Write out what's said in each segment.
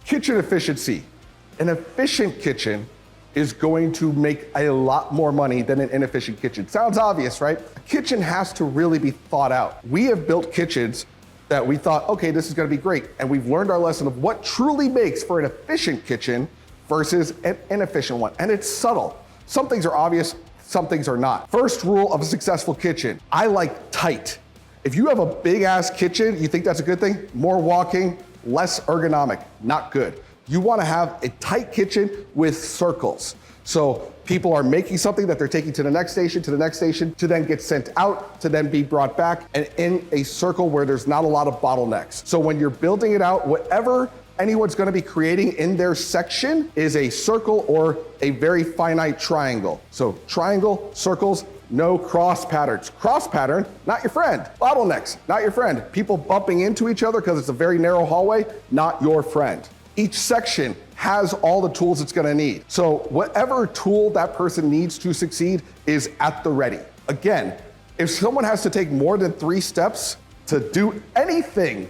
Kitchen efficiency. An efficient kitchen is going to make a lot more money than an inefficient kitchen. Sounds obvious, right? A kitchen has to really be thought out. We have built kitchens that we thought, okay, this is gonna be great. And we've learned our lesson of what truly makes for an efficient kitchen versus an inefficient one. And it's subtle. Some things are obvious, some things are not. First rule of a successful kitchen, I like tight. If you have a big ass kitchen, you think that's a good thing? More walking, less ergonomic, not good. You wanna have a tight kitchen with circles. So people are making something that they're taking to the next station, to then get sent out, to then be brought back, and in a circle where there's not a lot of bottlenecks. So when you're building it out, whatever anyone's gonna be creating in their section is a circle or a very finite triangle. So triangle, circles, no cross patterns. Cross pattern, not your friend. Bottlenecks, not your friend. People bumping into each other because it's a very narrow hallway, not your friend. Each section has all the tools it's gonna need. So whatever tool that person needs to succeed is at the ready. Again, if someone has to take more than 3 steps to do anything,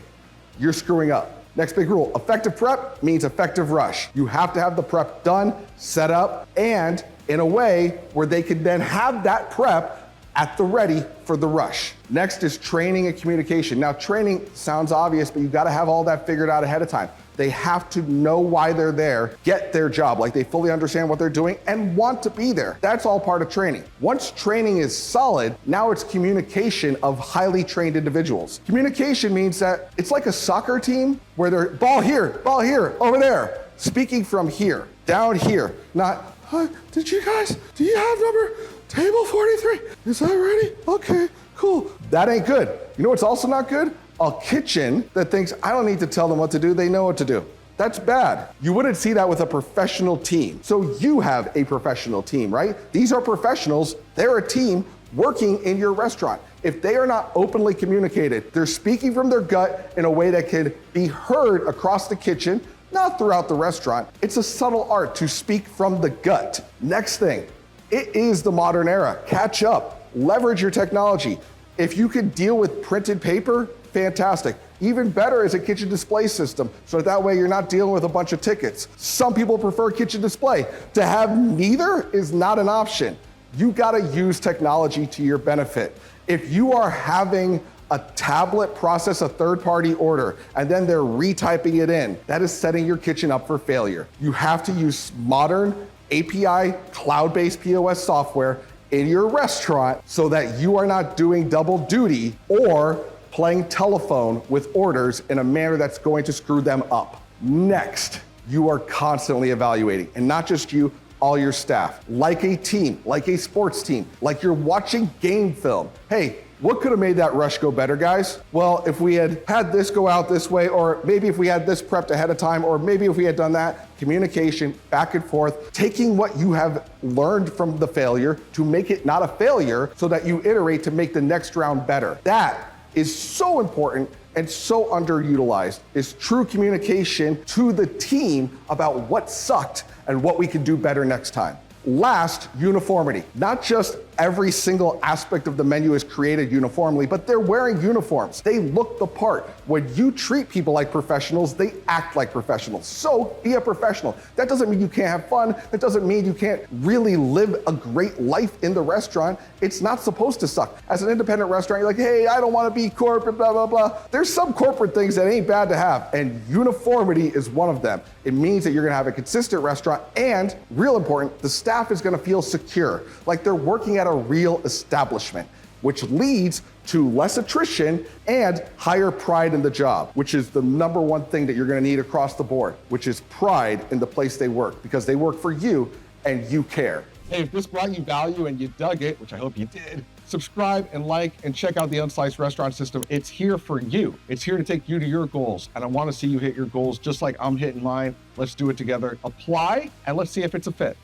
you're screwing up. Next big rule, effective prep means effective rush. You have to have the prep done, set up, and in a way where they can then have that prep at the ready for the rush. Next is training and communication. Now training sounds obvious, but you gotta have all that figured out ahead of time. They have to know why they're there, get their job, like they fully understand what they're doing and want to be there. That's all part of training. Once training is solid, now it's communication of highly trained individuals. Communication means that it's like a soccer team where they're ball here, over there, speaking from here, down here, not, do you have table 43? Is that ready? Okay, cool. That ain't good. You know what's also not good? A kitchen that thinks, I don't need to tell them what to do, they know what to do. That's bad. You wouldn't see that with a professional team. So you have a professional team, right? These are professionals, they're a team working in your restaurant. If they are not openly communicated, they're speaking from their gut in a way that can be heard across the kitchen, not throughout the restaurant. It's a subtle art to speak from the gut. Next thing, it is the modern era. Catch up, leverage your technology. If you can deal with printed paper, fantastic. Even better is a kitchen display system, so that way you're not dealing with a bunch of tickets. Some people prefer kitchen display. To have neither is not an option. You gotta use technology to your benefit. If you are having a tablet process a third-party order and then they're retyping it in, that is setting your kitchen up for failure. You have to use modern API cloud-based POS software in your restaurant so that you are not doing double duty or playing telephone with orders in a manner that's going to screw them up. Next, you are constantly evaluating, and not just you, all your staff. Like a team, like a sports team, like you're watching game film. Hey, what could have made that rush go better, guys? Well, if we had this go out this way, or maybe if we had this prepped ahead of time, or maybe if we had done that, communication, back and forth, taking what you have learned from the failure to make it not a failure so that you iterate to make the next round better. That is so important and so underutilized, is true communication to the team about what sucked and what we can do better next time. Last, uniformity. Not just every single aspect of the menu is created uniformly, but they're wearing uniforms. They look the part. When you treat people like professionals, they act like professionals. So be a professional. That doesn't mean you can't have fun. That doesn't mean you can't really live a great life in the restaurant. It's not supposed to suck. As an independent restaurant, you're like, hey, I don't want to be corporate, blah, blah, blah. There's some corporate things that ain't bad to have, and uniformity is one of them. It means that you're gonna have a consistent restaurant, and real important, the staff is gonna feel secure, like they're working at a real establishment, which leads to less attrition and higher pride in the job, which is the number one thing that you're gonna need across the board, which is pride in the place they work, because they work for you and you care. Hey, if this brought you value and you dug it, which I hope you did, subscribe and like and check out the Unsliced Restaurant System. It's here for you. It's here to take you to your goals. And I want to see you hit your goals just like I'm hitting mine. Let's do it together. Apply and let's see if it's a fit.